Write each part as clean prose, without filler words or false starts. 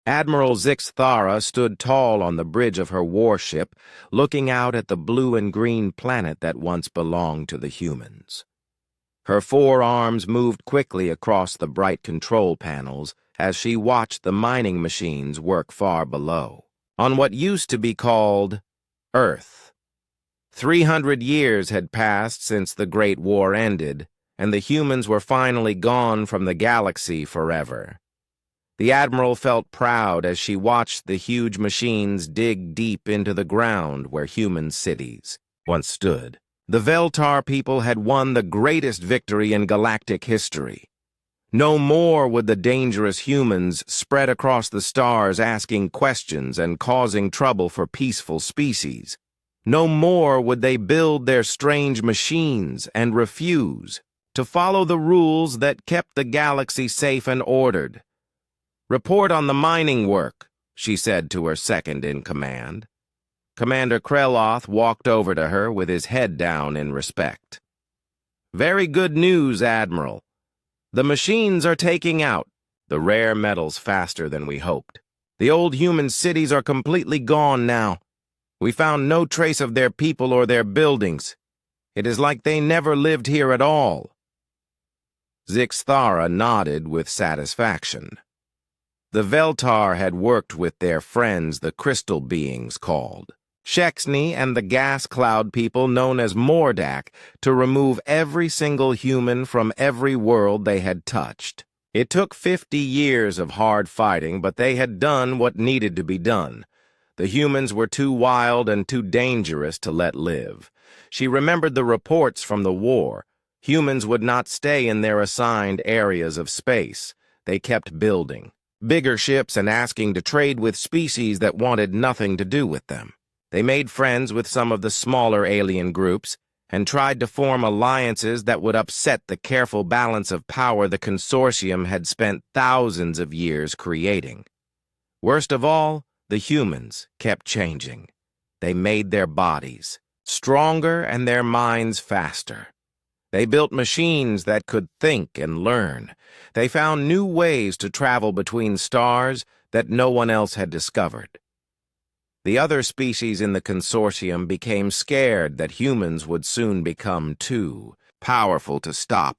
Admiral Zixthara stood tall on the bridge of her warship, looking out at the blue and green planet that once belonged to the humans. Her forearms moved quickly across the bright control panels as she watched the mining machines work far below, on what used to be called Earth. 300 years had passed since the Great War ended, and the humans were finally gone from the galaxy forever. The Admiral felt proud as she watched the huge machines dig deep into the ground where human cities once stood. The Veltar people had won the greatest victory in galactic history. No more would the dangerous humans spread across the stars asking questions and causing trouble for peaceful species. No more would they build their strange machines and refuse to follow the rules that kept the galaxy safe and ordered. "Report on the mining work," she said to her second-in-command. Commander Kreloth walked over to her with his head down in respect. "Very good news, Admiral. The machines are taking out the rare metals faster than we hoped. The old human cities are completely gone now. We found no trace of their people or their buildings. It is like they never lived here at all." Zixthara nodded with satisfaction. The Veltar had worked with their friends, the crystal beings called Shexney, and the gas cloud people known as Mordak, to remove every single human from every world they had touched. It took 50 years of hard fighting, but they had done what needed to be done. The humans were too wild and too dangerous to let live. She remembered the reports from the war. Humans would not stay in their assigned areas of space. They kept building bigger ships and asking to trade with species that wanted nothing to do with them. They made friends with some of the smaller alien groups and tried to form alliances that would upset the careful balance of power the consortium had spent thousands of years creating. Worst of all, the humans kept changing. They made their bodies stronger and their minds faster. They built machines that could think and learn. They found new ways to travel between stars that no one else had discovered. The other species in the consortium became scared that humans would soon become too powerful to stop.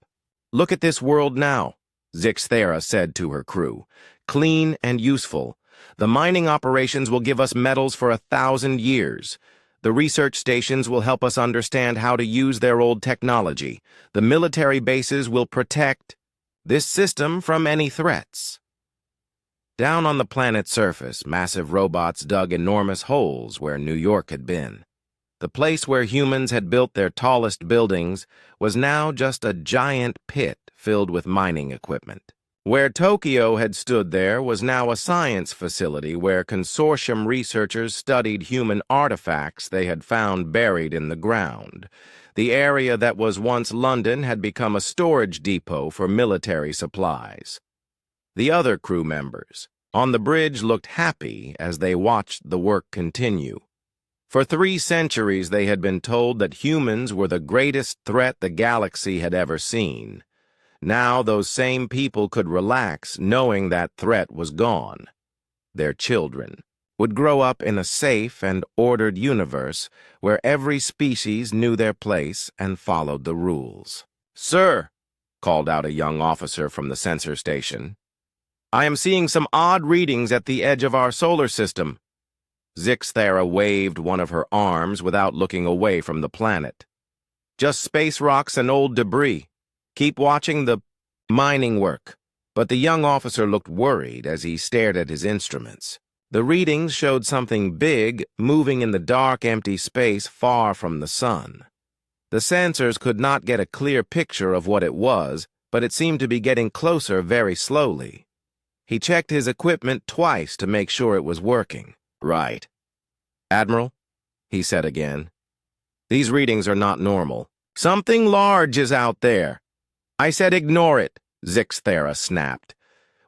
"Look at this world now," Zixthara said to her crew. "Clean and useful. The mining operations will give us metals for 1,000 years. The research stations will help us understand how to use their old technology. The military bases will protect this system from any threats." Down on the planet's surface, massive robots dug enormous holes where New York had been. The place where humans had built their tallest buildings was now just a giant pit filled with mining equipment. Where Tokyo had stood there was now a science facility where consortium researchers studied human artifacts they had found buried in the ground. The area that was once London had become a storage depot for military supplies. The other crew members on the bridge looked happy as they watched the work continue. For 3 centuries they had been told that humans were the greatest threat the galaxy had ever seen. Now those same people could relax knowing that threat was gone. Their children would grow up in a safe and ordered universe where every species knew their place and followed the rules. "Sir," called out a young officer from the sensor station, "I am seeing some odd readings at the edge of our solar system." Zixthara waved one of her arms without looking away from the planet. "Just space rocks and old debris. Keep watching the mining work." But the young officer looked worried as he stared at his instruments. The readings showed something big moving in the dark, empty space far from the sun. The sensors could not get a clear picture of what it was, but it seemed to be getting closer very slowly. He checked his equipment twice to make sure it was working. "Right. Admiral," he said again, "these readings are not normal. Something large is out there." "I said ignore it," Zixthara snapped.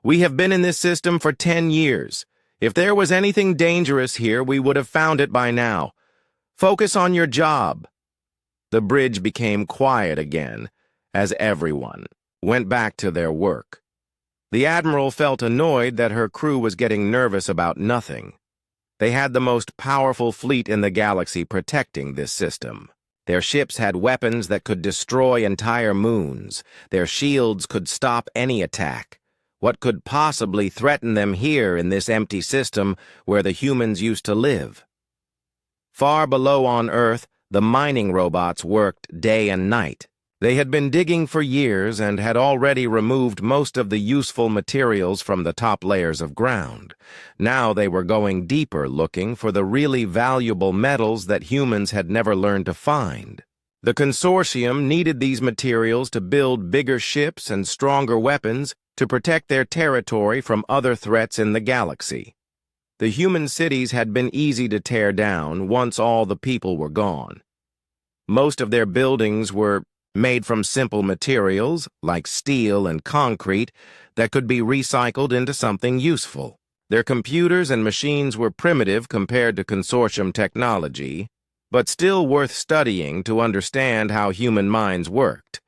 "We have been in this system for 10 years. If there was anything dangerous here, we would have found it by now. Focus on your job." The bridge became quiet again as everyone went back to their work. The admiral felt annoyed that her crew was getting nervous about nothing. They had the most powerful fleet in the galaxy protecting this system. Their ships had weapons that could destroy entire moons. Their shields could stop any attack. What could possibly threaten them here in this empty system where the humans used to live? Far below on Earth, the mining robots worked day and night. They had been digging for years and had already removed most of the useful materials from the top layers of ground. Now they were going deeper looking for the really valuable metals that humans had never learned to find. The consortium needed these materials to build bigger ships and stronger weapons to protect their territory from other threats in the galaxy. The human cities had been easy to tear down once all the people were gone. Most of their buildings were made from simple materials, like steel and concrete, that could be recycled into something useful. Their computers and machines were primitive compared to consortium technology, but still worth studying to understand how human minds worked.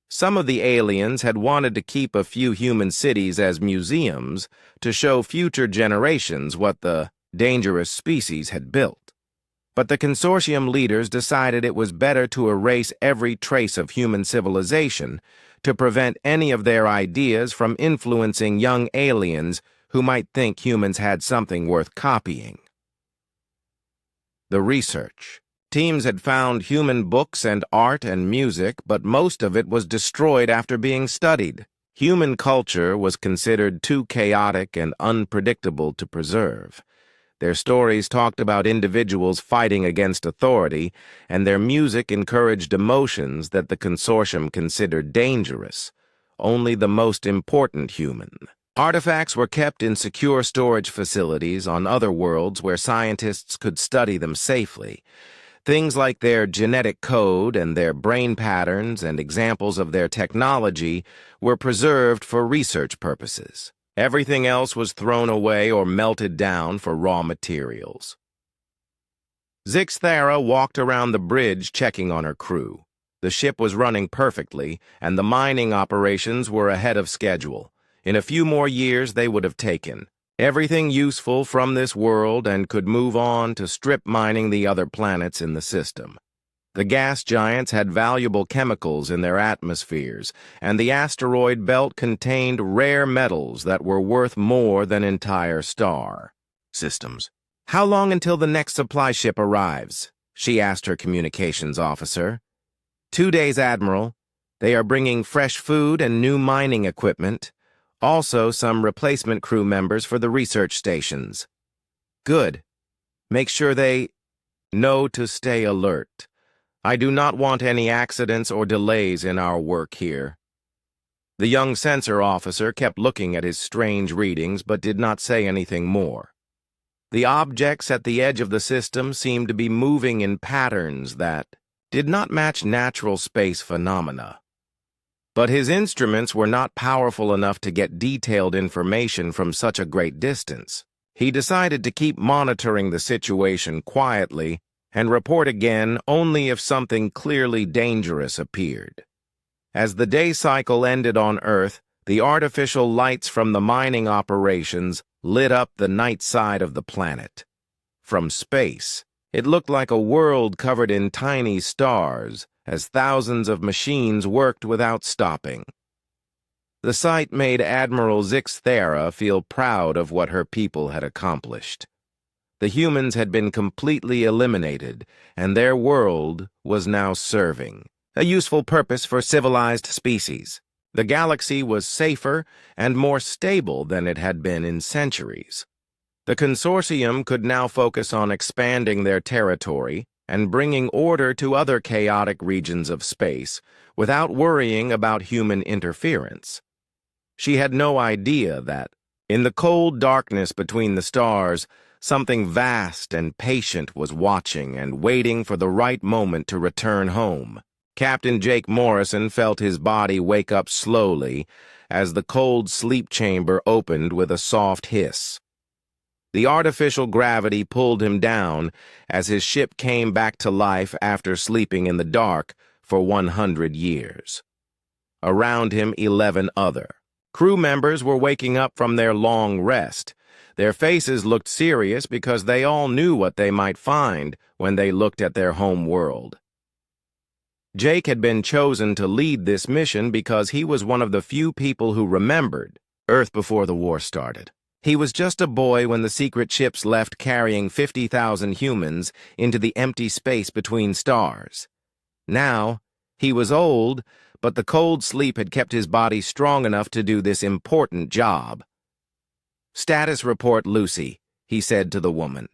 Some of the aliens had wanted to keep a few human cities as museums to show future generations what the dangerous species had built. But the consortium leaders decided it was better to erase every trace of human civilization to prevent any of their ideas from influencing young aliens who might think humans had something worth copying. The research. Teams had found human books and art and music, but most of it was destroyed after being studied. Human culture was considered too chaotic and unpredictable to preserve. Their stories talked about individuals fighting against authority, and their music encouraged emotions that the consortium considered dangerous. Only the most important human. Artifacts were kept in secure storage facilities on other worlds where scientists could study them safely. Things like their genetic code and their brain patterns and examples of their technology were preserved for research purposes. Everything else was thrown away or melted down for raw materials. Zixthara walked around the bridge checking on her crew. The ship was running perfectly, and the mining operations were ahead of schedule. In a few more years, they would have taken everything useful from this world and could move on to strip mining the other planets in the system. The gas giants had valuable chemicals in their atmospheres, and the asteroid belt contained rare metals that were worth more than entire star systems. "How long until the next supply ship arrives?" she asked her communications officer. 2 days, Admiral. They are bringing fresh food and new mining equipment. Also, some replacement crew members for the research stations. Good. Make sure they know to stay alert. I do not want any accidents or delays in our work here. The young sensor officer kept looking at his strange readings but did not say anything more. The objects at the edge of the system seemed to be moving in patterns that did not match natural space phenomena. But his instruments were not powerful enough to get detailed information from such a great distance. He decided to keep monitoring the situation quietly and report again only if something clearly dangerous appeared. As the day cycle ended on Earth, the artificial lights from the mining operations lit up the night side of the planet. From space, it looked like a world covered in tiny stars, as thousands of machines worked without stopping. The sight made Admiral Zixthara feel proud of what her people had accomplished. The humans had been completely eliminated, and their world was now serving a useful purpose for civilized species. The galaxy was safer and more stable than it had been in centuries. The consortium could now focus on expanding their territory and bringing order to other chaotic regions of space without worrying about human interference. She had no idea that, in the cold darkness between the stars, something vast and patient was watching and waiting for the right moment to return home. Captain Jake Morrison felt his body wake up slowly as the cold sleep chamber opened with a soft hiss. The artificial gravity pulled him down as his ship came back to life after sleeping in the dark for 100 years. Around him, 11 other Crew members were waking up from their long rest. Their faces looked serious because they all knew what they might find when they looked at their home world. Jake had been chosen to lead this mission because he was one of the few people who remembered Earth before the war started. He was just a boy when the secret ships left carrying 50,000 humans into the empty space between stars. Now, he was old, but the cold sleep had kept his body strong enough to do this important job. "Status report, Lucy," he said to the woman.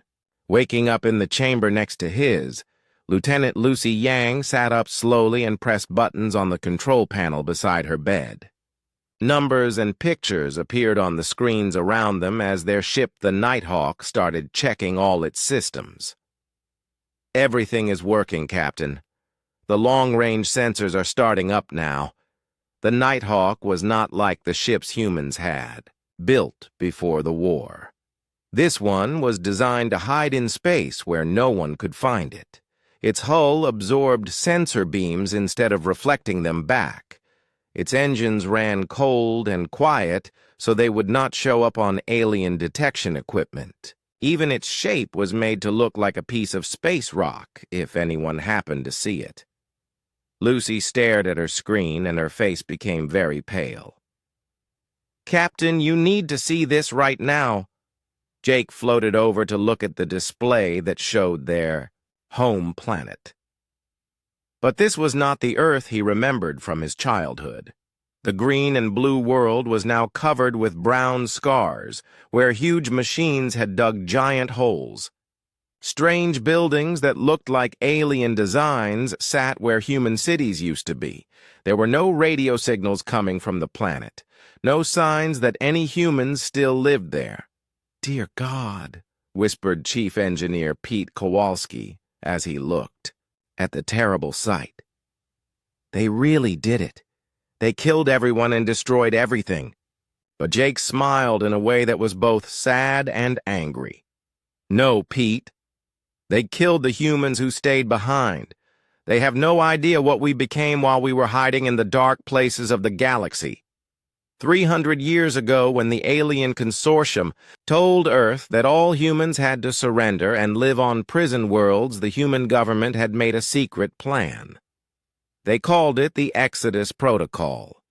Waking up in the chamber next to his, Lieutenant Lucy Yang sat up slowly and pressed buttons on the control panel beside her bed. Numbers and pictures appeared on the screens around them as their ship, the Nighthawk, started checking all its systems. "Everything is working, Captain. The long-range sensors are starting up now." The Nighthawk was not like the ships humans had, built before the war. This one was designed to hide in space where no one could find it. Its hull absorbed sensor beams instead of reflecting them back. Its engines ran cold and quiet so they would not show up on alien detection equipment. Even its shape was made to look like a piece of space rock if anyone happened to see it. Lucy stared at her screen and her face became very pale. "Captain, you need to see this right now." Jake floated over to look at the display that showed their home planet. But this was not the Earth he remembered from his childhood. The green and blue world was now covered with brown scars, where huge machines had dug giant holes. Strange buildings that looked like alien designs sat where human cities used to be. There were no radio signals coming from the planet, no signs that any humans still lived there. "Dear God," whispered Chief Engineer Pete Kowalski as he looked at the terrible sight. "They really did it. They killed everyone and destroyed everything." But Jake smiled in a way that was both sad and angry. "No, Pete. They killed the humans who stayed behind. They have no idea what we became while we were hiding in the dark places of the galaxy. 300 years ago, when the alien consortium told Earth that all humans had to surrender and live on prison worlds, the human government had made a secret plan. They called it the Exodus Protocol.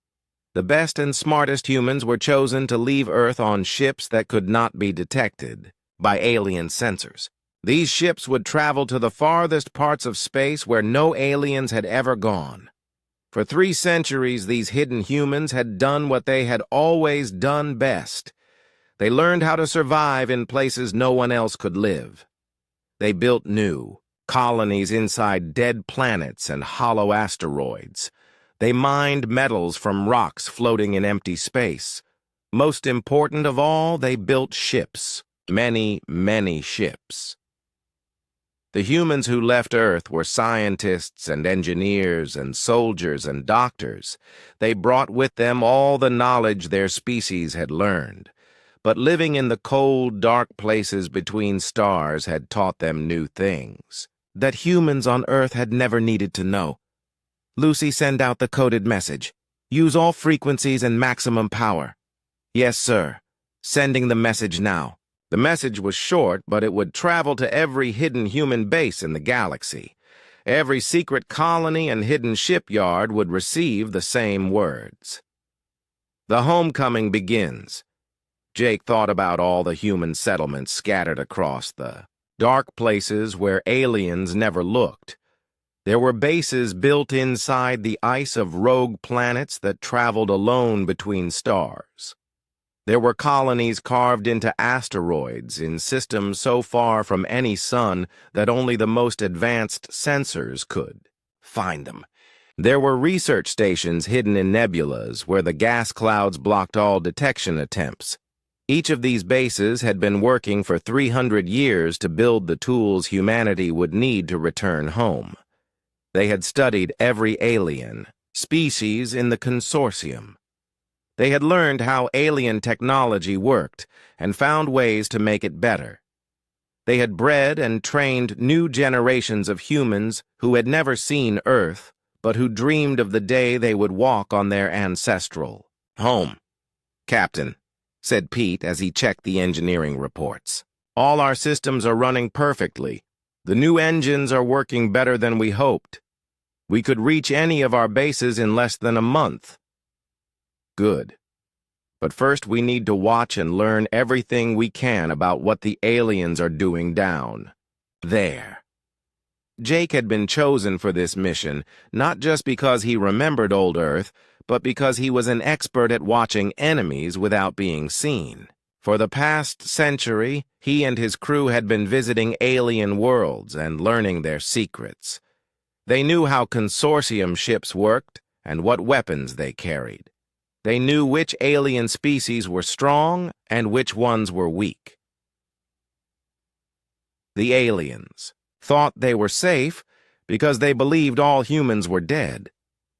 The best and smartest humans were chosen to leave Earth on ships that could not be detected by alien sensors. These ships would travel to the farthest parts of space where no aliens had ever gone. For 3 centuries, these hidden humans had done what they had always done best. They learned how to survive in places no one else could live. They built new colonies inside dead planets and hollow asteroids. They mined metals from rocks floating in empty space. Most important of all, they built ships. Many, many ships. The humans who left Earth were scientists and engineers and soldiers and doctors. They brought with them all the knowledge their species had learned. But living in the cold, dark places between stars had taught them new things that humans on Earth had never needed to know. "Lucy, send out the coded message. Use all frequencies and maximum power." "Yes, sir. Sending the message now." The message was short, but it would travel to every hidden human base in the galaxy. Every secret colony and hidden shipyard would receive the same words. "The homecoming begins." Jake thought about all the human settlements scattered across the dark places where aliens never looked. There were bases built inside the ice of rogue planets that traveled alone between stars. There were colonies carved into asteroids in systems so far from any sun that only the most advanced sensors could find them. There were research stations hidden in nebulas where the gas clouds blocked all detection attempts. Each of these bases had been working for 300 years to build the tools humanity would need to return home. They had studied every alien species in the consortium. They had learned how alien technology worked and found ways to make it better. They had bred and trained new generations of humans who had never seen Earth, but who dreamed of the day they would walk on their ancestral home. "Captain," said Pete as he checked the engineering reports. "All our systems are running perfectly. The new engines are working better than we hoped. We could reach any of our bases in less than a month." "Good. But first we need to watch and learn everything we can about what the aliens are doing down there." Jake had been chosen for this mission, not just because he remembered old Earth, but because he was an expert at watching enemies without being seen. For the past century, he and his crew had been visiting alien worlds and learning their secrets. They knew how consortium ships worked and what weapons they carried. They knew which alien species were strong and which ones were weak. The aliens thought they were safe because they believed all humans were dead.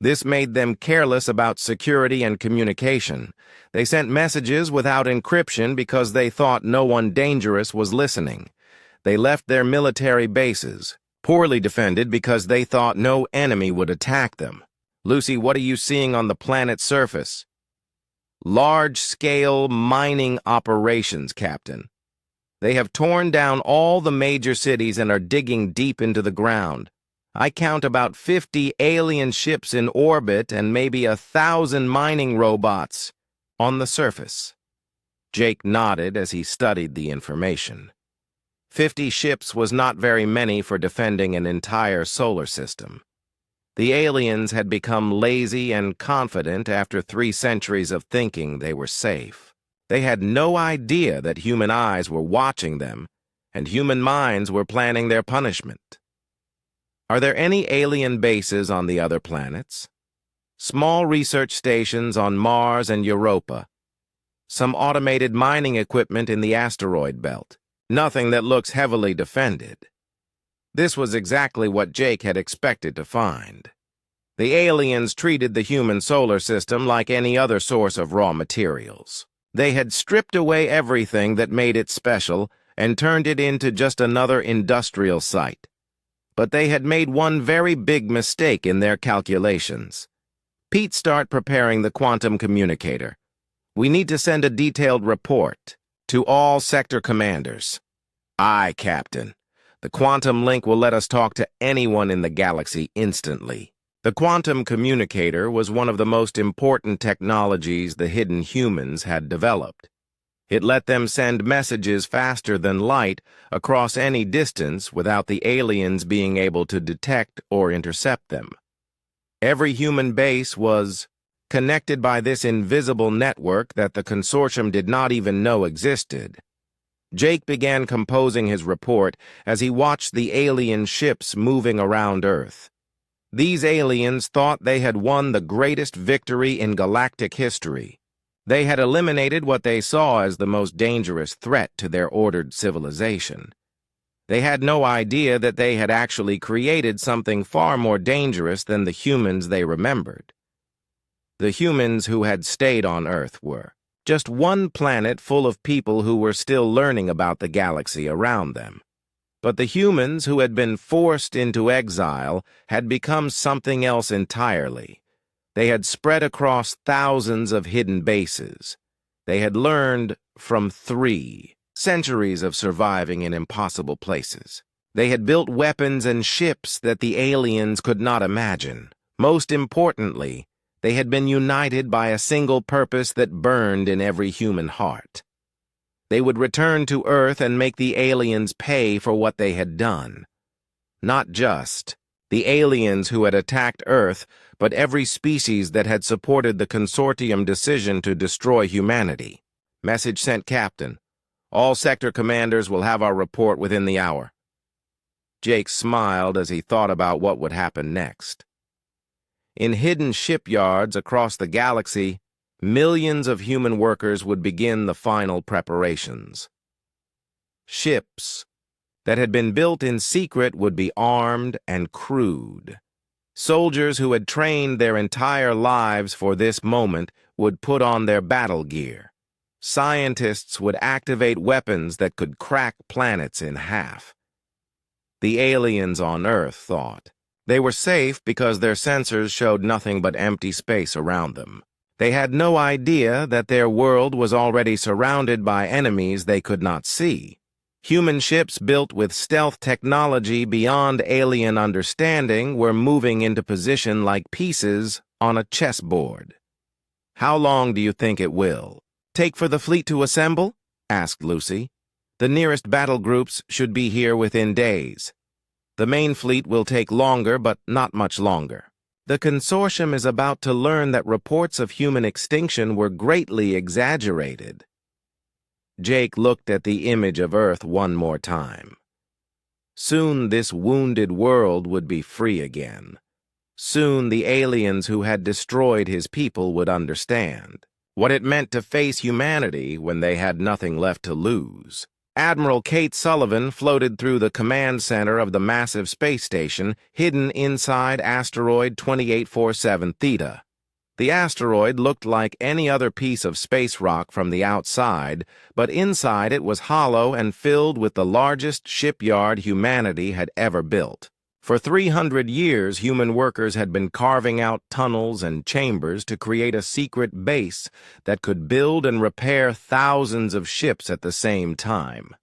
This made them careless about security and communication. They sent messages without encryption because they thought no one dangerous was listening. They left their military bases, poorly defended because they thought no enemy would attack them. "Lucy, what are you seeing on the planet's surface?" "Large-scale mining operations, Captain. They have torn down all the major cities and are digging deep into the ground. I count about 50 alien ships in orbit and maybe 1,000 mining robots on the surface." Jake nodded as he studied the information. 50 ships was not very many for defending an entire solar system. The aliens had become lazy and confident after 3 centuries of thinking they were safe. They had no idea that human eyes were watching them and human minds were planning their punishment. "Are there any alien bases on the other planets?" "Small research stations on Mars and Europa. Some automated mining equipment in the asteroid belt. Nothing that looks heavily defended." This was exactly what Jake had expected to find. The aliens treated the human solar system like any other source of raw materials. They had stripped away everything that made it special and turned it into just another industrial site. But they had made one very big mistake in their calculations. "Pete, start preparing the quantum communicator. We need to send a detailed report to all sector commanders." "Aye, Captain. The quantum link will let us talk to anyone in the galaxy instantly." The quantum communicator was one of the most important technologies the hidden humans had developed. It let them send messages faster than light across any distance without the aliens being able to detect or intercept them. Every human base was connected by this invisible network that the consortium did not even know existed. Jake began composing his report as he watched the alien ships moving around Earth. These aliens thought they had won the greatest victory in galactic history. They had eliminated what they saw as the most dangerous threat to their ordered civilization. They had no idea that they had actually created something far more dangerous than the humans they remembered. The humans who had stayed on Earth were just one planet full of people who were still learning about the galaxy around them. But the humans who had been forced into exile had become something else entirely. They had spread across thousands of hidden bases. They had learned from 3 centuries of surviving in impossible places. They had built weapons and ships that the aliens could not imagine. Most importantly, they had been united by a single purpose that burned in every human heart. They would return to Earth and make the aliens pay for what they had done. Not just the aliens who had attacked Earth, but every species that had supported the consortium decision to destroy humanity. "Message sent, Captain. All sector commanders will have our report within the hour." Jake smiled as he thought about what would happen next. In hidden shipyards across the galaxy, millions of human workers would begin the final preparations. Ships that had been built in secret would be armed and crewed. Soldiers who had trained their entire lives for this moment would put on their battle gear. Scientists would activate weapons that could crack planets in half. The aliens on Earth thought they were safe because their sensors showed nothing but empty space around them. They had no idea that their world was already surrounded by enemies they could not see. Human ships built with stealth technology beyond alien understanding were moving into position like pieces on a chessboard. "How long do you think it will take for the fleet to assemble?" asked Lucy. "The nearest battle groups should be here within days. The main fleet will take longer, but not much longer. The consortium is about to learn that reports of human extinction were greatly exaggerated." Jake looked at the image of Earth one more time. Soon this wounded world would be free again. Soon the aliens who had destroyed his people would understand what it meant to face humanity when they had nothing left to lose. Admiral Kate Sullivan floated through the command center of the massive space station hidden inside asteroid 2847 Theta. The asteroid looked like any other piece of space rock from the outside, but inside it was hollow and filled with the largest shipyard humanity had ever built. For 300 years, human workers had been carving out tunnels and chambers to create a secret base that could build and repair thousands of ships at the same time.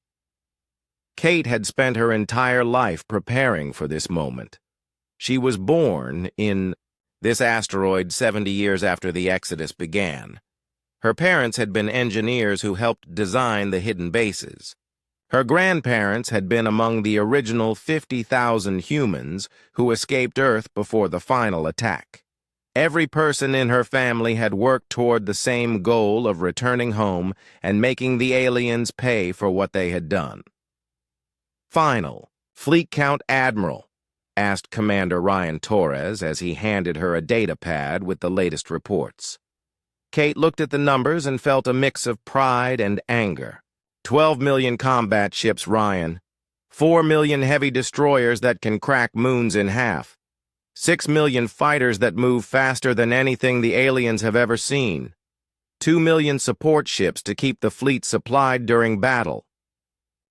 Kate had spent her entire life preparing for this moment. She was born in this asteroid 70 years after the Exodus began. Her parents had been engineers who helped design the hidden bases. Her grandparents had been among the original 50,000 humans who escaped Earth before the final attack. Every person in her family had worked toward the same goal of returning home and making the aliens pay for what they had done. "Final, Fleet Count Admiral," asked Commander Ryan Torres as he handed her a data pad with the latest reports. Kate looked at the numbers and felt a mix of pride and anger. 12 million combat ships, Ryan. 4 million heavy destroyers that can crack moons in half. 6 million fighters that move faster than anything the aliens have ever seen. 2 million support ships to keep the fleet supplied during battle.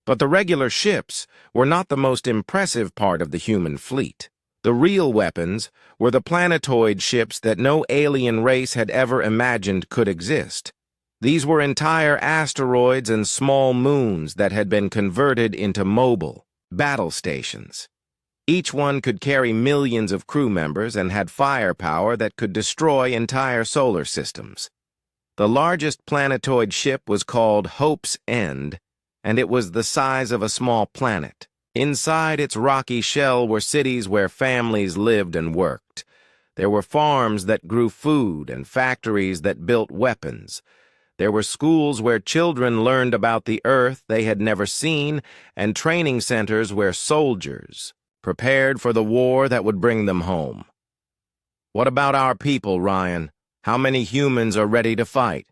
But the regular ships were not the most impressive part of the human fleet. The real weapons were the planetoid ships that no alien race had ever imagined could exist. These were entire asteroids and small moons that had been converted into mobile battle stations. Each one could carry millions of crew members and had firepower that could destroy entire solar systems. The largest planetoid ship was called Hope's End, and it was the size of a small planet. Inside its rocky shell were cities where families lived and worked. There were farms that grew food and factories that built weapons. There were schools where children learned about the Earth they had never seen, and training centers where soldiers prepared for the war that would bring them home. "What about our people, Ryan? How many humans are ready to fight?"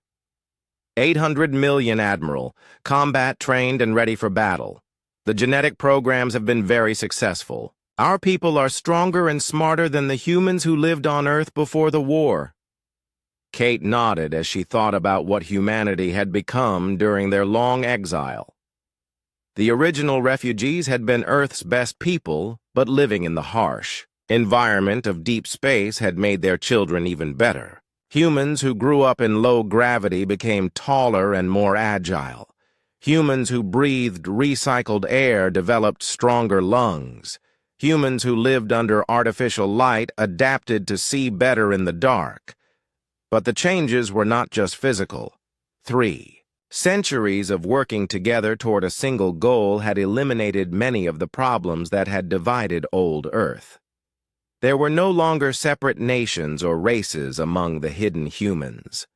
800 million, Admiral, combat-trained and ready for battle. The genetic programs have been very successful. Our people are stronger and smarter than the humans who lived on Earth before the war. Kate nodded as she thought about what humanity had become during their long exile. The original refugees had been Earth's best people, but living in the harsh environment of deep space had made their children even better. Humans who grew up in low gravity became taller and more agile. Humans who breathed recycled air developed stronger lungs. Humans who lived under artificial light adapted to see better in the dark. But the changes were not just physical. 3 centuries of working together toward a single goal had eliminated many of the problems that had divided old Earth. There were no longer separate nations or races among the hidden humans.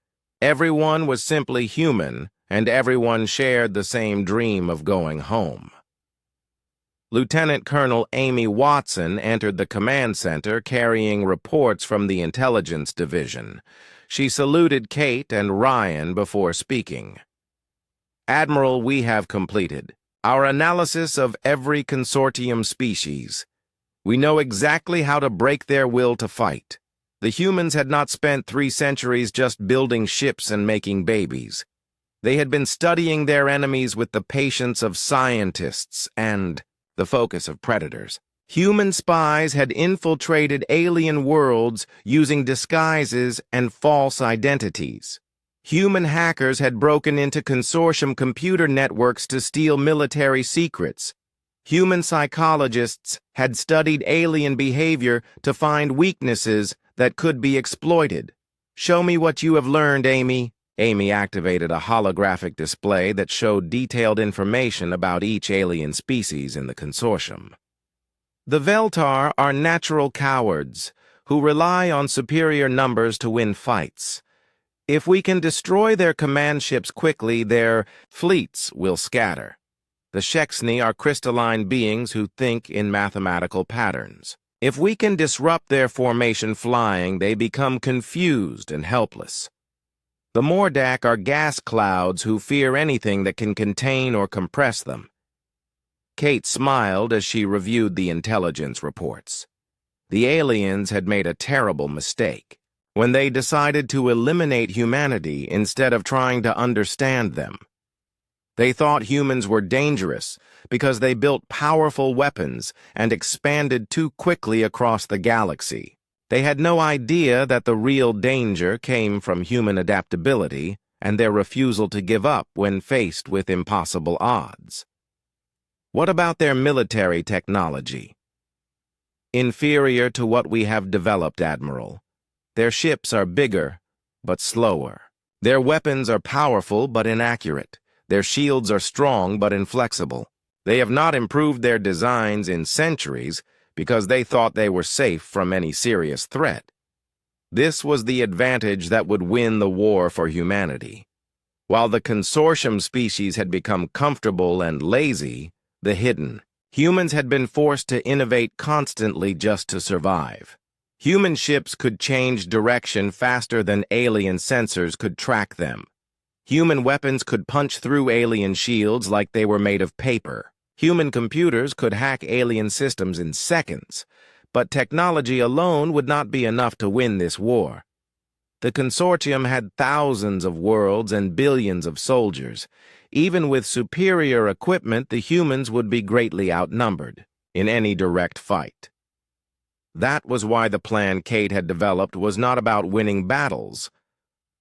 Everyone was simply human, and everyone shared the same dream of going home. Lieutenant Colonel Amy Watson entered the command center carrying reports from the intelligence division. She saluted Kate and Ryan before speaking. "Admiral, we have completed our analysis of every consortium species. We know exactly how to break their will to fight. The humans had not spent 3 centuries just building ships and making babies. They had been studying their enemies with the patience of scientists and the focus of predators. Human spies had infiltrated alien worlds using disguises and false identities. Human hackers had broken into consortium computer networks to steal military secrets. Human psychologists had studied alien behavior to find weaknesses that could be exploited. "Show me what you have learned, Amy." Amy activated a holographic display that showed detailed information about each alien species in the consortium. The Veltar are natural cowards who rely on superior numbers to win fights. If we can destroy their command ships quickly, their fleets will scatter. The Shexni are crystalline beings who think in mathematical patterns. If we can disrupt their formation flying, they become confused and helpless. The Mordak are gas clouds who fear anything that can contain or compress them. Kate smiled as she reviewed the intelligence reports. The aliens had made a terrible mistake when they decided to eliminate humanity instead of trying to understand them. They thought humans were dangerous because they built powerful weapons and expanded too quickly across the galaxy. They had no idea that the real danger came from human adaptability and their refusal to give up when faced with impossible odds. What about their military technology? Inferior to what we have developed, Admiral. Their ships are bigger, but slower. Their weapons are powerful, but inaccurate. Their shields are strong, but inflexible. They have not improved their designs in centuries because they thought they were safe from any serious threat. This was the advantage that would win the war for humanity. While the consortium species had become comfortable and lazy, the hidden humans had been forced to innovate constantly just to survive. Human ships could change direction faster than alien sensors could track them. Human weapons could punch through alien shields like they were made of paper. Human computers could hack alien systems in seconds, but technology alone would not be enough to win this war. The consortium had thousands of worlds and billions of soldiers. Even with superior equipment, the humans would be greatly outnumbered in any direct fight. That was why the plan Kate had developed was not about winning battles,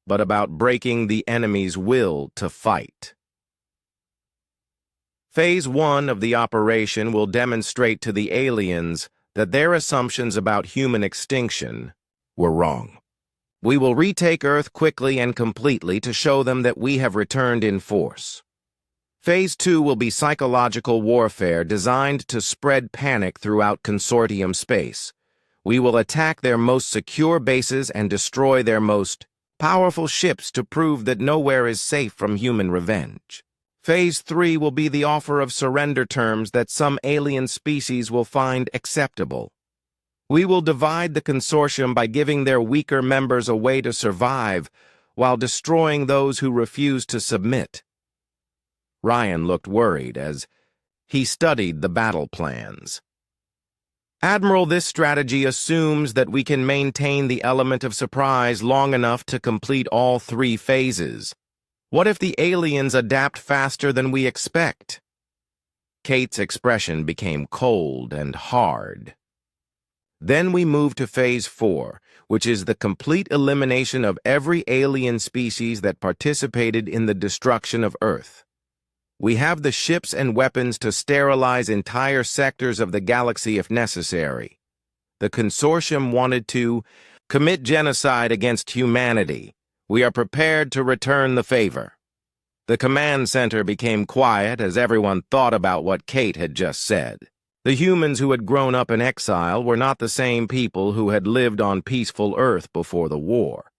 but about breaking the enemy's will to fight. Phase 1 of the operation will demonstrate to the aliens that their assumptions about human extinction were wrong. We will retake Earth quickly and completely to show them that we have returned in force. Phase 2 will be psychological warfare designed to spread panic throughout consortium space. We will attack their most secure bases and destroy their most powerful ships to prove that nowhere is safe from human revenge. Phase 3 will be the offer of surrender terms that some alien species will find acceptable. We will divide the consortium by giving their weaker members a way to survive while destroying those who refuse to submit. Ryan looked worried as he studied the battle plans. Admiral, this strategy assumes that we can maintain the element of surprise long enough to complete all 3 phases. What if the aliens adapt faster than we expect? Kate's expression became cold and hard. Then we move to Phase 4, which is the complete elimination of every alien species that participated in the destruction of Earth. We have the ships and weapons to sterilize entire sectors of the galaxy if necessary. The consortium wanted to commit genocide against humanity. We are prepared to return the favor. The command center became quiet as everyone thought about what Kate had just said. The humans who had grown up in exile were not the same people who had lived on peaceful Earth before the war.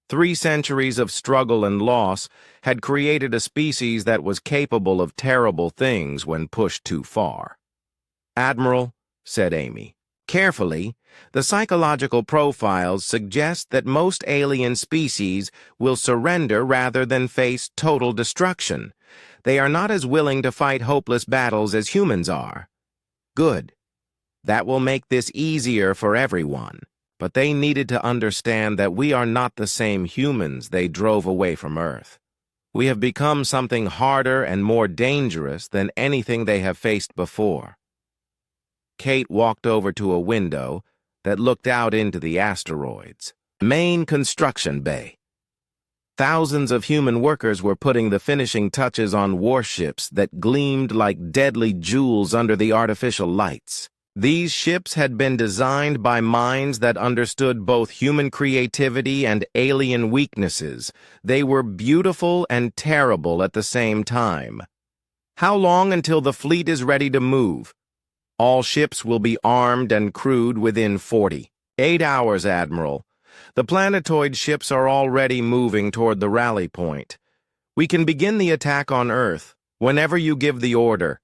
3 centuries of struggle and loss had created a species that was capable of terrible things when pushed too far. "Admiral," said Amy, "carefully, the psychological profiles suggest that most alien species will surrender rather than face total destruction. They are not as willing to fight hopeless battles as humans are." "Good. That will make this easier for everyone. But they needed to understand that we are not the same humans they drove away from Earth. We have become something harder and more dangerous than anything they have faced before." Kate walked over to a window that looked out into the asteroids. Main construction bay. Thousands of human workers were putting the finishing touches on warships that gleamed like deadly jewels under the artificial lights. These ships had been designed by minds that understood both human creativity and alien weaknesses. They were beautiful and terrible at the same time. How long until the fleet is ready to move? All ships will be armed and crewed within 48 hours, Admiral. The planetoid ships are already moving toward the rally point. We can begin the attack on Earth whenever you give the order.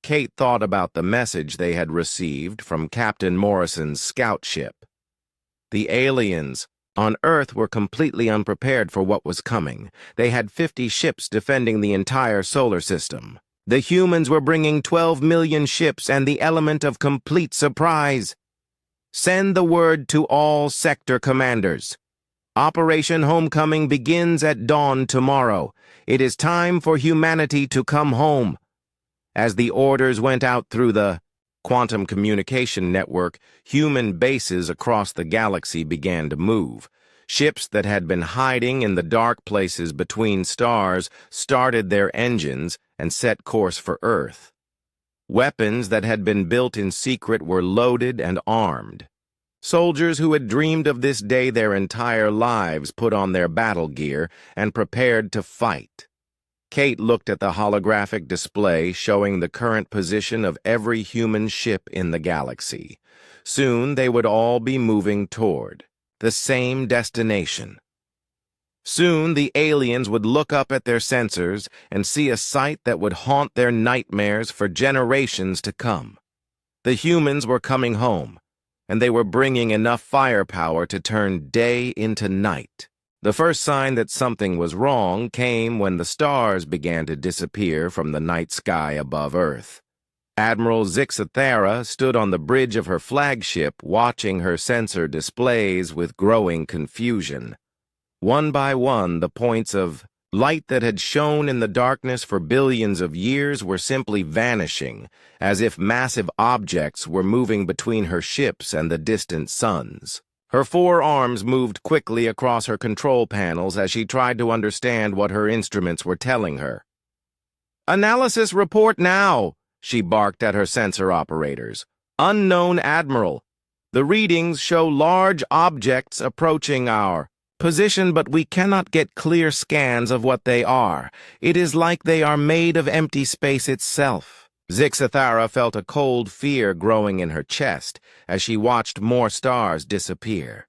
Kate thought about the message they had received from Captain Morrison's scout ship. The aliens on Earth were completely unprepared for what was coming. They had 50 ships defending the entire solar system. The humans were bringing 12 million ships and the element of complete surprise. Send the word to all sector commanders. Operation Homecoming begins at dawn tomorrow. It is time for humanity to come home. As the orders went out through the quantum communication network, human bases across the galaxy began to move. Ships that had been hiding in the dark places between stars started their engines and set course for Earth. Weapons that had been built in secret were loaded and armed. Soldiers who had dreamed of this day their entire lives put on their battle gear and prepared to fight. Kate looked at the holographic display showing the current position of every human ship in the galaxy. Soon they would all be moving toward the same destination. Soon the aliens would look up at their sensors and see a sight that would haunt their nightmares for generations to come. The humans were coming home, and they were bringing enough firepower to turn day into night. The first sign that something was wrong came when the stars began to disappear from the night sky above Earth. Admiral Zixathara stood on the bridge of her flagship watching her sensor displays with growing confusion. One by one, the points of light that had shone in the darkness for billions of years were simply vanishing, as if massive objects were moving between her ships and the distant suns. Her 4 arms moved quickly across her control panels as she tried to understand what her instruments were telling her. "Analysis report now," she barked at her sensor operators. "Unknown Admiral. The readings show large objects approaching our position, but we cannot get clear scans of what they are. It is like they are made of empty space itself." Zixathara felt a cold fear growing in her chest as she watched more stars disappear.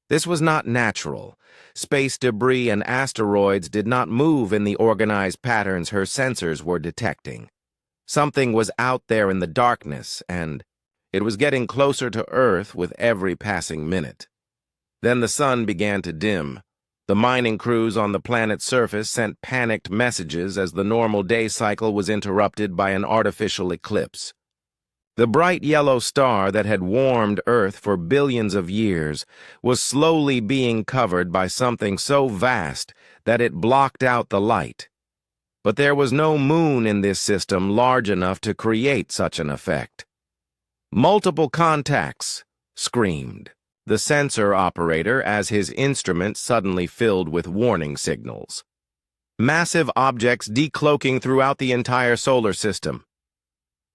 This was not natural. Space debris and asteroids did not move in the organized patterns her sensors were detecting. Something was out there in the darkness, and it was getting closer to Earth with every passing minute. Then the sun began to dim. The mining crews on the planet's surface sent panicked messages as the normal day cycle was interrupted by an artificial eclipse. The bright yellow star that had warmed Earth for billions of years was slowly being covered by something so vast that it blocked out the light. But there was no moon in this system large enough to create such an effect. "Multiple contacts," screamed the sensor operator as his instrument suddenly filled with warning signals. Massive objects decloaking throughout the entire solar system.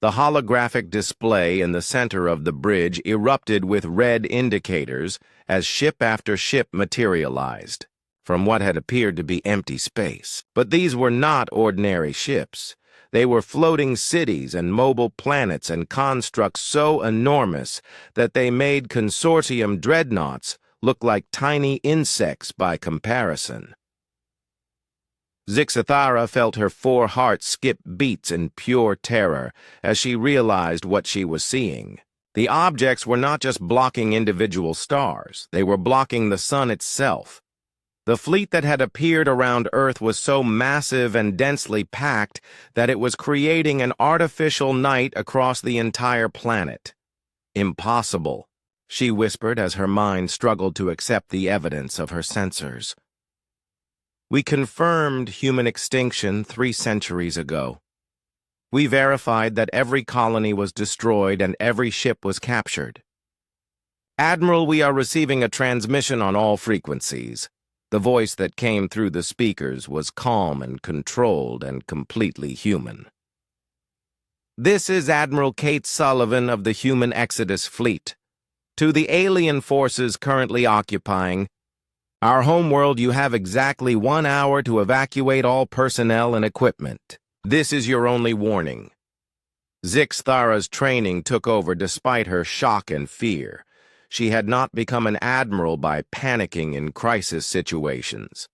The holographic display in the center of the bridge erupted with red indicators as ship after ship materialized from what had appeared to be empty space. But these were not ordinary ships. They were floating cities and mobile planets and constructs so enormous that they made consortium dreadnoughts look like tiny insects by comparison. Zixathara felt her 4 hearts skip beats in pure terror as she realized what she was seeing. The objects were not just blocking individual stars, they were blocking the sun itself. The fleet that had appeared around Earth was so massive and densely packed that it was creating an artificial night across the entire planet. "Impossible," she whispered as her mind struggled to accept the evidence of her sensors. "We confirmed human extinction 3 centuries ago. We verified that every colony was destroyed and every ship was captured. Admiral, we are receiving a transmission on all frequencies. The voice that came through the speakers was calm and controlled and completely human. This is Admiral Kate Sullivan of the Human Exodus Fleet. To the alien forces currently occupying our homeworld, you have exactly 1 hour to evacuate all personnel and equipment. This is your only warning. Zix Thara's training took over despite her shock and fear. She had not become an admiral by panicking in crisis situations.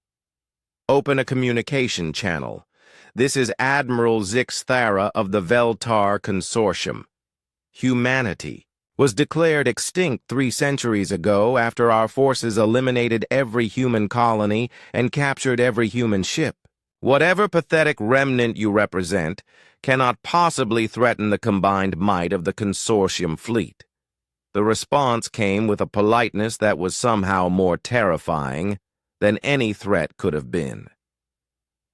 Open a communication channel. This is Admiral Zix Thara of the Veltar Consortium. Humanity was declared extinct 3 centuries ago after our forces eliminated every human colony and captured every human ship. Whatever pathetic remnant you represent cannot possibly threaten the combined might of the consortium fleet. The response came with a politeness that was somehow more terrifying than any threat could have been.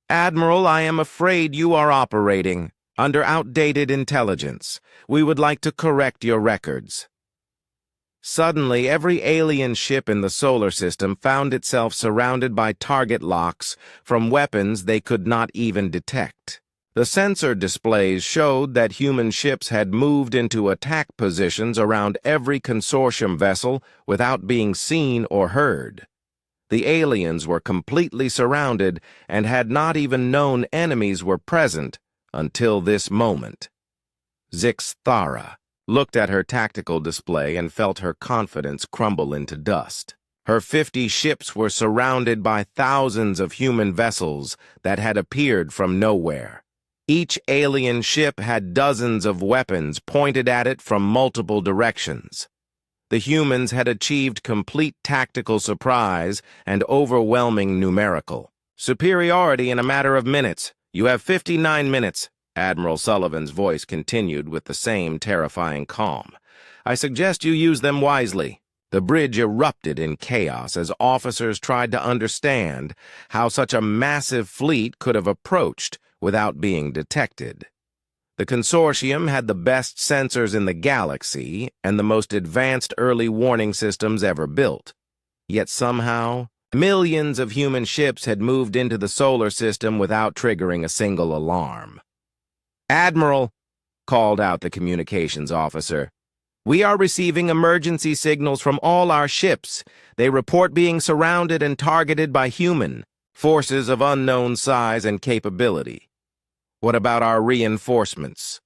Admiral, I am afraid you are operating under outdated intelligence. We would like to correct your records. Suddenly, every alien ship in the solar system found itself surrounded by target locks from weapons they could not even detect. The sensor displays showed that human ships had moved into attack positions around every consortium vessel without being seen or heard. The aliens were completely surrounded and had not even known enemies were present until this moment. Zix Thara looked at her tactical display and felt her confidence crumble into dust. Her 50 ships were surrounded by thousands of human vessels that had appeared from nowhere. Each alien ship had dozens of weapons pointed at it from multiple directions. The humans had achieved complete tactical surprise and overwhelming numerical superiority in a matter of minutes. You have 59 minutes. Admiral Sullivan's voice continued with the same terrifying calm. I suggest you use them wisely. The bridge erupted in chaos as officers tried to understand how such a massive fleet could have approached without being detected. The consortium had the best sensors in the galaxy and the most advanced early warning systems ever built. Yet somehow, millions of human ships had moved into the solar system without triggering a single alarm. Admiral, called out the communications officer, we are receiving emergency signals from all our ships. They report being surrounded and targeted by human forces of unknown size and capability. What about our reinforcements?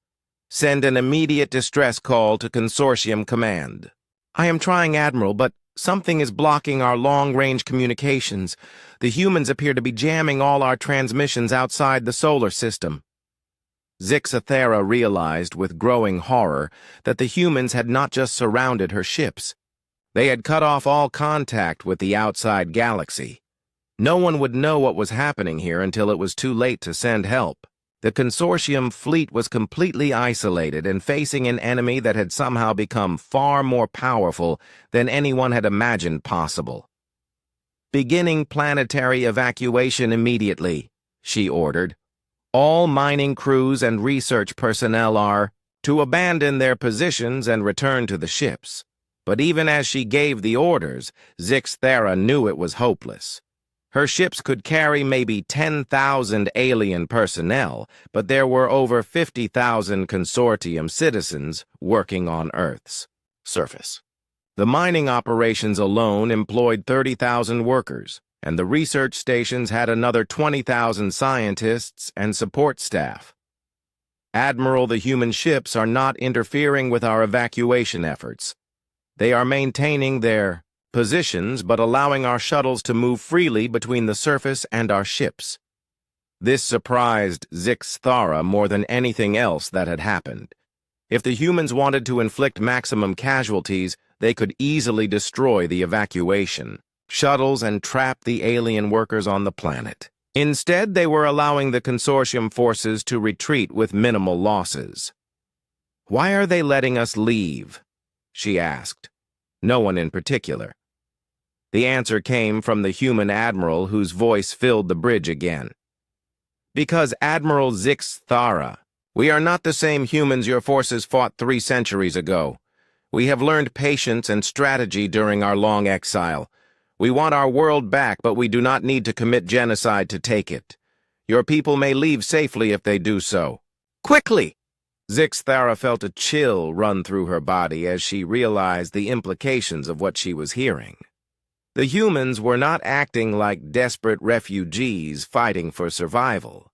Send an immediate distress call to Consortium Command. I am trying, Admiral, but something is blocking our long-range communications. The humans appear to be jamming all our transmissions outside the solar system. Zix Thara realized with growing horror that the humans had not just surrounded her ships. They had cut off all contact with the outside galaxy. No one would know what was happening here until it was too late to send help. The consortium fleet was completely isolated and facing an enemy that had somehow become far more powerful than anyone had imagined possible. Beginning planetary evacuation immediately, she ordered. All mining crews and research personnel are to abandon their positions and return to the ships. But even as she gave the orders, Zix Thara knew it was hopeless. Her ships could carry maybe 10,000 alien personnel, but there were over 50,000 consortium citizens working on Earth's surface. The mining operations alone employed 30,000 workers, and the research stations had another 20,000 scientists and support staff. Admiral, the human ships are not interfering with our evacuation efforts. They are maintaining their positions but allowing our shuttles to move freely between the surface and our ships. This surprised Zix Thara more than anything else that had happened. If the humans wanted to inflict maximum casualties, they could easily destroy the evacuation shuttles and trap the alien workers on the planet. Instead, they were allowing the consortium forces to retreat with minimal losses. Why are they letting us leave? She asked. No one in particular. The answer came from the human admiral whose voice filled the bridge again. Because Admiral Zix Thara, We are not the same humans your forces fought 3 centuries ago. We have learned patience and strategy during our long exile. We want our world back, but we do not need to commit genocide to take it. Your people may leave safely if they do so. Quickly! Zixthara felt a chill run through her body as she realized the implications of what she was hearing. The humans were not acting like desperate refugees fighting for survival.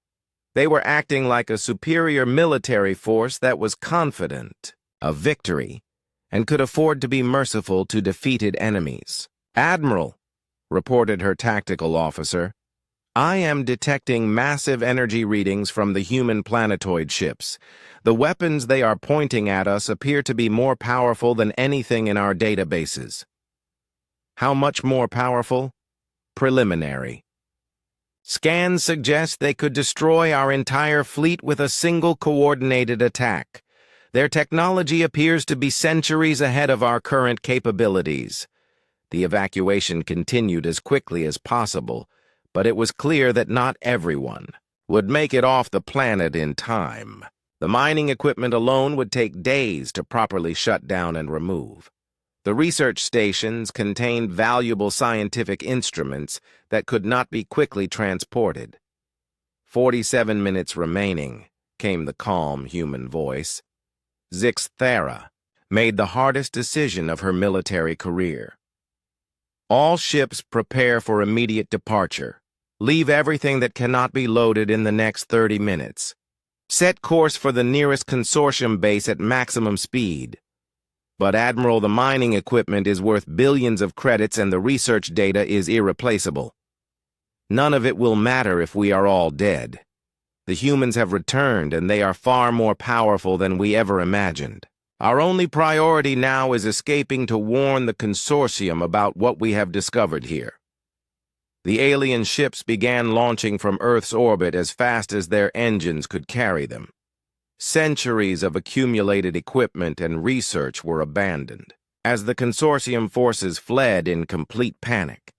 They were acting like a superior military force that was confident of victory and could afford to be merciful to defeated enemies. "Admiral," reported her tactical officer, "I am detecting massive energy readings from the human planetoid ships. The weapons they are pointing at us appear to be more powerful than anything in our databases." "How much more powerful?" "Preliminary. Scans suggest they could destroy our entire fleet with a single coordinated attack. Their technology appears to be centuries ahead of our current capabilities." The evacuation continued as quickly as possible, but it was clear that not everyone would make it off the planet in time. The mining equipment alone would take days to properly shut down and remove. The research stations contained valuable scientific instruments that could not be quickly transported. 47 minutes remaining, came the calm human voice. Zixthara made the hardest decision of her military career. "All ships prepare for immediate departure. Leave everything that cannot be loaded in the next 30 minutes. Set course for the nearest consortium base at maximum speed." "But Admiral, the mining equipment is worth billions of credits and the research data is irreplaceable." "None of it will matter if we are all dead. The humans have returned and they are far more powerful than we ever imagined. Our only priority now is escaping to warn the consortium about what we have discovered here." The alien ships began launching from Earth's orbit as fast as their engines could carry them. Centuries of accumulated equipment and research were abandoned. As the consortium forces fled in complete panic,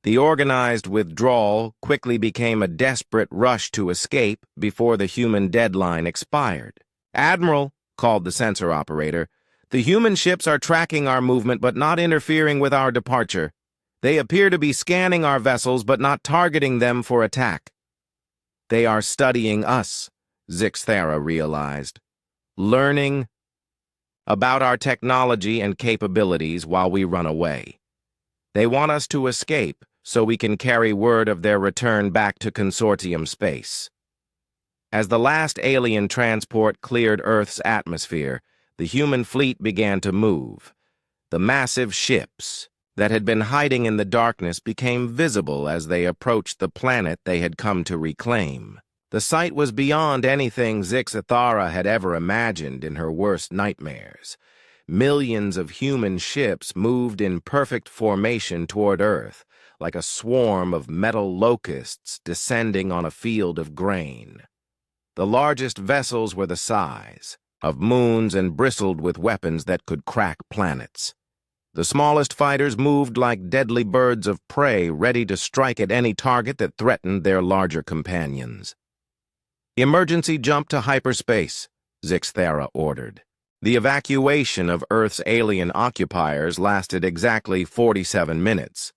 the organized withdrawal quickly became a desperate rush to escape before the human deadline expired. "Admiral," called the sensor operator, "the human ships are tracking our movement but not interfering with our departure. They appear to be scanning our vessels but not targeting them for attack." "They are studying us," Zixthara realized, "learning about our technology and capabilities while we run away. They want us to escape so we can carry word of their return back to consortium space." As the last alien transport cleared Earth's atmosphere, the human fleet began to move. The massive ships that had been hiding in the darkness became visible as they approached the planet they had come to reclaim. The sight was beyond anything Zixthara had ever imagined in her worst nightmares. Millions of human ships moved in perfect formation toward Earth, like a swarm of metal locusts descending on a field of grain. The largest vessels were the size of moons and bristled with weapons that could crack planets. The smallest fighters moved like deadly birds of prey, ready to strike at any target that threatened their larger companions. "Emergency jump to hyperspace," Zixthara ordered. The evacuation of Earth's alien occupiers lasted exactly 47 minutes.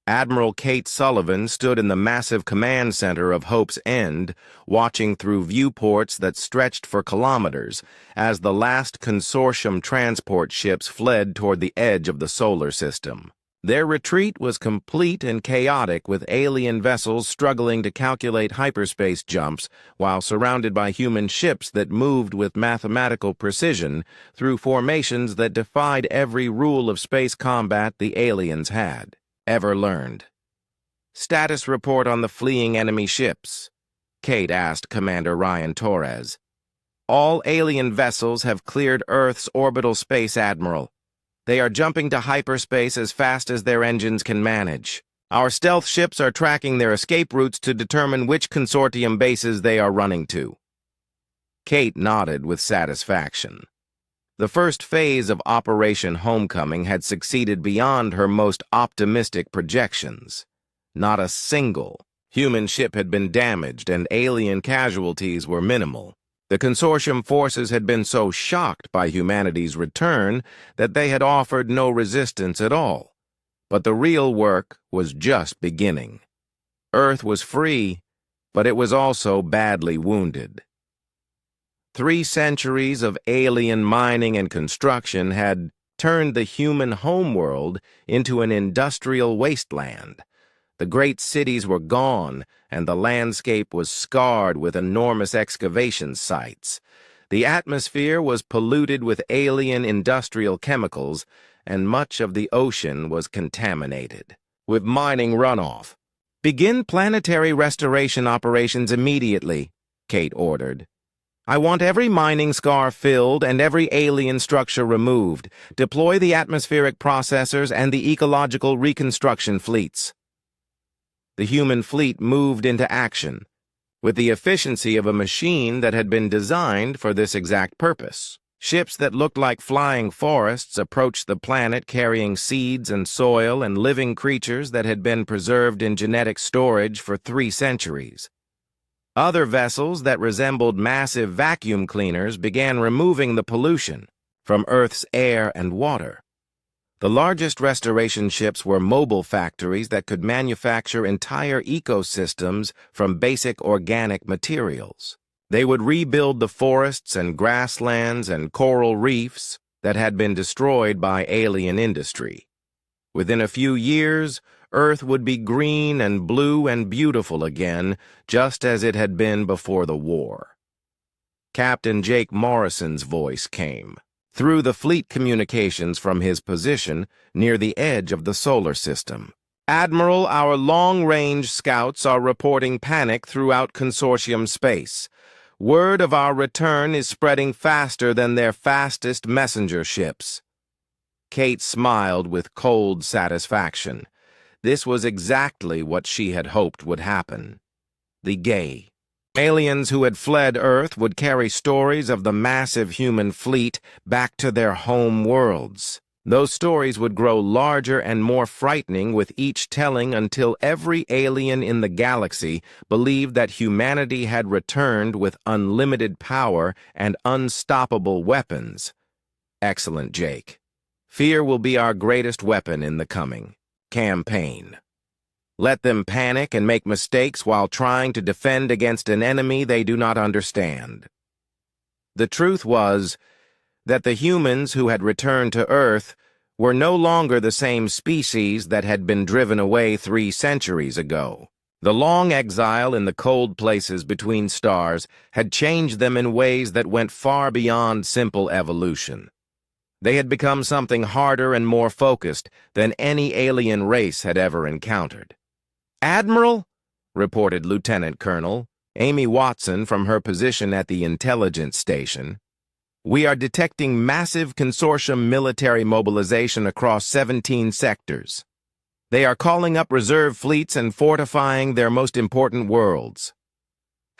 Admiral Kate Sullivan stood in the massive command center of Hope's End, watching through viewports that stretched for kilometers as the last consortium transport ships fled toward the edge of the solar system. Their retreat was complete and chaotic, with alien vessels struggling to calculate hyperspace jumps while surrounded by human ships that moved with mathematical precision through formations that defied every rule of space combat the aliens had ever learned. "Status report on the fleeing enemy ships," Kate asked Commander Ryan Torres. "All alien vessels have cleared Earth's orbital space, Admiral. They are jumping to hyperspace as fast as their engines can manage. Our stealth ships are tracking their escape routes to determine which consortium bases they are running to." Kate nodded with satisfaction. The first phase of Operation Homecoming had succeeded beyond her most optimistic projections. Not a single human ship had been damaged, and alien casualties were minimal. The consortium forces had been so shocked by humanity's return that they had offered no resistance at all. But the real work was just beginning. Earth was free, but it was also badly wounded. 3 centuries of alien mining and construction had turned the human homeworld into an industrial wasteland. The great cities were gone, and the landscape was scarred with enormous excavation sites. The atmosphere was polluted with alien industrial chemicals, and much of the ocean was contaminated with mining runoff. "Begin planetary restoration operations immediately," Kate ordered. "I want every mining scar filled and every alien structure removed. Deploy the atmospheric processors and the ecological reconstruction fleets." The human fleet moved into action, with the efficiency of a machine that had been designed for this exact purpose. Ships that looked like flying forests approached the planet carrying seeds and soil and living creatures that had been preserved in genetic storage for 3 centuries. Other vessels that resembled massive vacuum cleaners began removing the pollution from Earth's air and water. The largest restoration ships were mobile factories that could manufacture entire ecosystems from basic organic materials. They would rebuild the forests and grasslands and coral reefs that had been destroyed by alien industry. Within a few years, Earth would be green and blue and beautiful again, just as it had been before the war. Captain Jake Morrison's voice came through the fleet communications from his position near the edge of the solar system. "Admiral, our long-range scouts are reporting panic throughout consortium space. Word of our return is spreading faster than their fastest messenger ships." Kate smiled with cold satisfaction. This was exactly what she had hoped would happen. The gay aliens who had fled Earth would carry stories of the massive human fleet back to their home worlds. Those stories would grow larger and more frightening with each telling until every alien in the galaxy believed that humanity had returned with unlimited power and unstoppable weapons. Excellent, Jake. Fear will be our greatest weapon in the coming campaign. Let them panic and make mistakes while trying to defend against an enemy they do not understand. The truth was that the humans who had returned to Earth were no longer the same species that had been driven away 3 centuries ago. The long exile in the cold places between stars had changed them in ways that went far beyond simple evolution. They had become something harder and more focused than any alien race had ever encountered. "Admiral," reported Lieutenant Colonel Amy Watson from her position at the intelligence station, "we are detecting massive consortium military mobilization across 17 sectors. They are calling up reserve fleets and fortifying their most important worlds."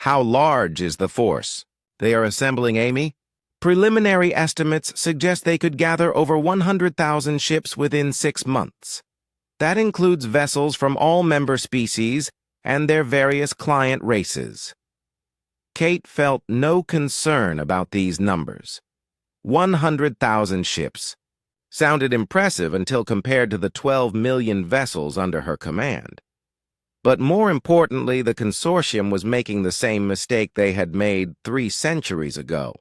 "How large is the force they are assembling, Amy?" "Preliminary estimates suggest they could gather over 100,000 ships within 6 months. That includes vessels from all member species and their various client races." Kate felt no concern about these numbers. 100,000 ships sounded impressive until compared to the 12 million vessels under her command. But more importantly, the consortium was making the same mistake they had made 3 centuries ago.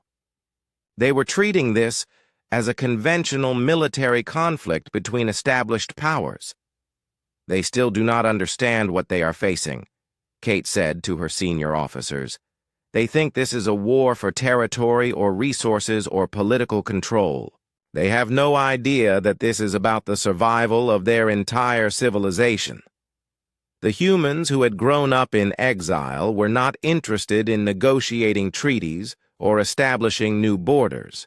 They were treating this as a conventional military conflict between established powers. "They still do not understand what they are facing," Kate said to her senior officers. "They think this is a war for territory or resources or political control. They have no idea that this is about the survival of their entire civilization." The humans who had grown up in exile were not interested in negotiating treaties or establishing new borders.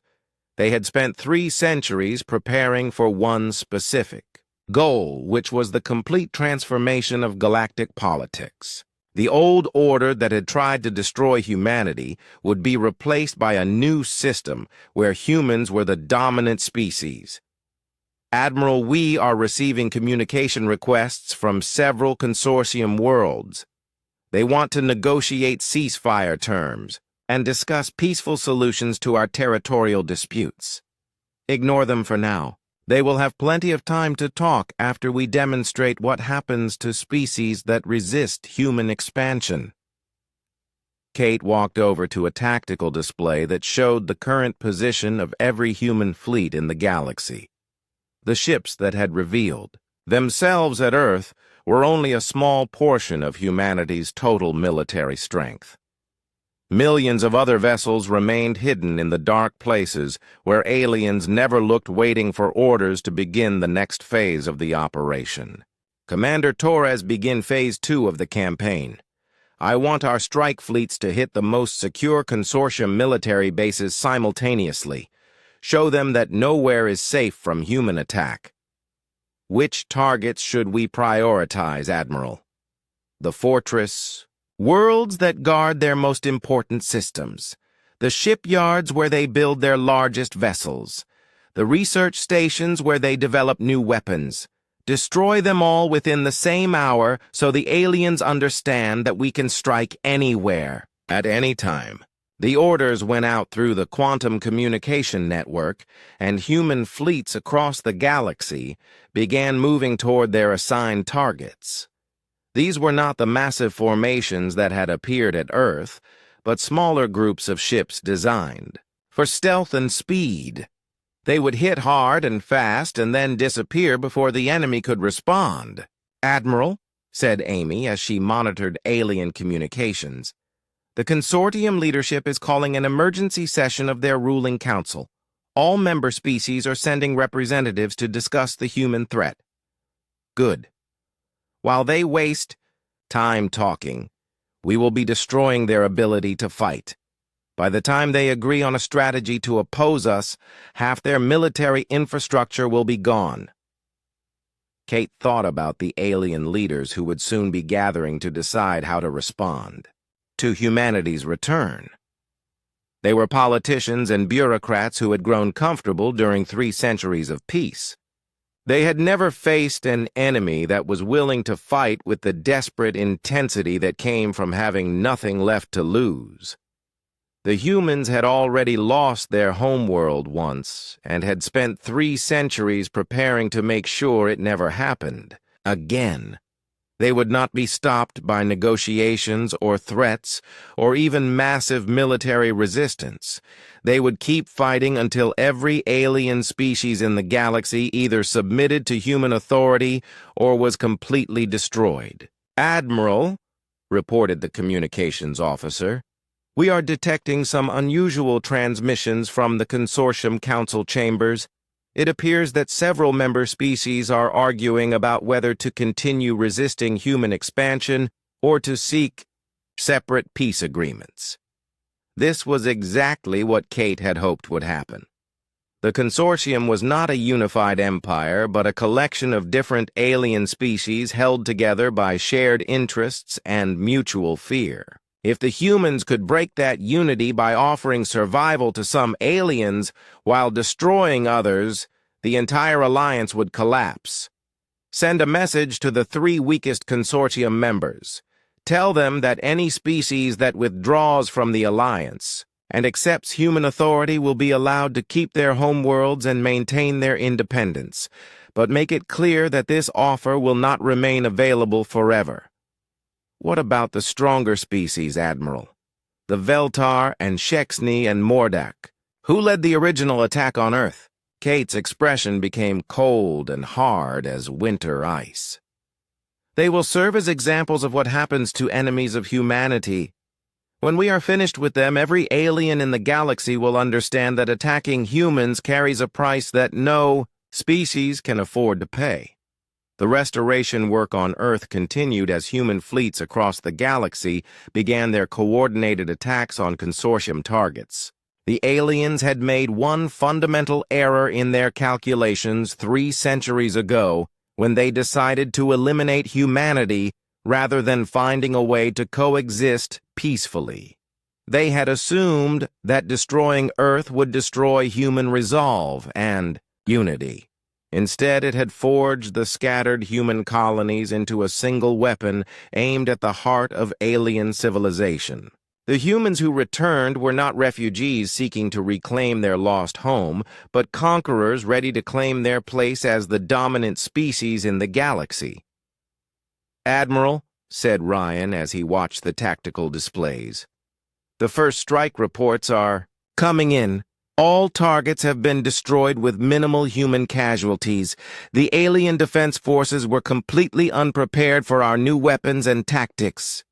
They had spent 3 centuries preparing for one specific goal, which was the complete transformation of galactic politics. The old order that had tried to destroy humanity would be replaced by a new system where humans were the dominant species. "Admiral, we are receiving communication requests from several consortium worlds. They want to negotiate ceasefire terms. and discuss peaceful solutions to our territorial disputes. Ignore them for now. They will have plenty of time to talk after we demonstrate what happens to species that resist human expansion. Kate walked over to a tactical display that showed the current position of every human fleet in the galaxy. The ships that had revealed themselves at Earth were only a small portion of humanity's total military strength. Millions of other vessels remained hidden in the dark places where aliens never looked, waiting for orders to begin the next phase of the operation. Commander Torres, begin Phase 2 of the campaign. I want our strike fleets to hit the most secure consortium military bases simultaneously. Show them that nowhere is safe from human attack. Which targets should we prioritize, Admiral? The fortress, worlds that guard their most important systems, the shipyards where they build their largest vessels, the research stations where they develop new weapons. Destroy them all within the same hour so the aliens understand that we can strike anywhere, at any time. The orders went out through the quantum communication network, and human fleets across the galaxy began moving toward their assigned targets. These were not the massive formations that had appeared at Earth, but smaller groups of ships designed for stealth and speed. They would hit hard and fast and then disappear before the enemy could respond. Admiral, said Amy as she monitored alien communications, the consortium leadership is calling an emergency session of their ruling council. All member species are sending representatives to discuss the human threat. Good. While they waste time talking, we will be destroying their ability to fight. By the time they agree on a strategy to oppose us, half their military infrastructure will be gone. Kate thought about the alien leaders who would soon be gathering to decide how to respond to humanity's return. They were politicians and bureaucrats who had grown comfortable during 3 centuries of peace. They had never faced an enemy that was willing to fight with the desperate intensity that came from having nothing left to lose. The humans had already lost their homeworld once and had spent 3 centuries preparing to make sure it never happened again. They would not be stopped by negotiations or threats or even massive military resistance. They would keep fighting until every alien species in the galaxy either submitted to human authority or was completely destroyed. Admiral, reported the communications officer, we are detecting some unusual transmissions from the consortium council chambers. It appears that several member species are arguing about whether to continue resisting human expansion or to seek separate peace agreements. This was exactly what Kate had hoped would happen. The consortium was not a unified empire, but a collection of different alien species held together by shared interests and mutual fear. If the humans could break that unity by offering survival to some aliens while destroying others, the entire alliance would collapse. Send a message to the 3 weakest consortium members. Tell them that any species that withdraws from the alliance and accepts human authority will be allowed to keep their homeworlds and maintain their independence, but make it clear that this offer will not remain available forever. What about the stronger species, Admiral? The Veltar and Shexni and Mordak. Who led the original attack on Earth? Kate's expression became cold and hard as winter ice. They will serve as examples of what happens to enemies of humanity. When we are finished with them, every alien in the galaxy will understand that attacking humans carries a price that no species can afford to pay. The restoration work on Earth continued as human fleets across the galaxy began their coordinated attacks on consortium targets. The aliens had made one fundamental error in their calculations 3 centuries ago when they decided to eliminate humanity rather than finding a way to coexist peacefully. They had assumed that destroying Earth would destroy human resolve and unity. Instead, it had forged the scattered human colonies into a single weapon aimed at the heart of alien civilization. The humans who returned were not refugees seeking to reclaim their lost home, but conquerors ready to claim their place as the dominant species in the galaxy. "Admiral," said Ryan as he watched the tactical displays, "the first strike reports are coming in. All targets have been destroyed with minimal human casualties. The alien defense forces were completely unprepared for our new weapons and tactics."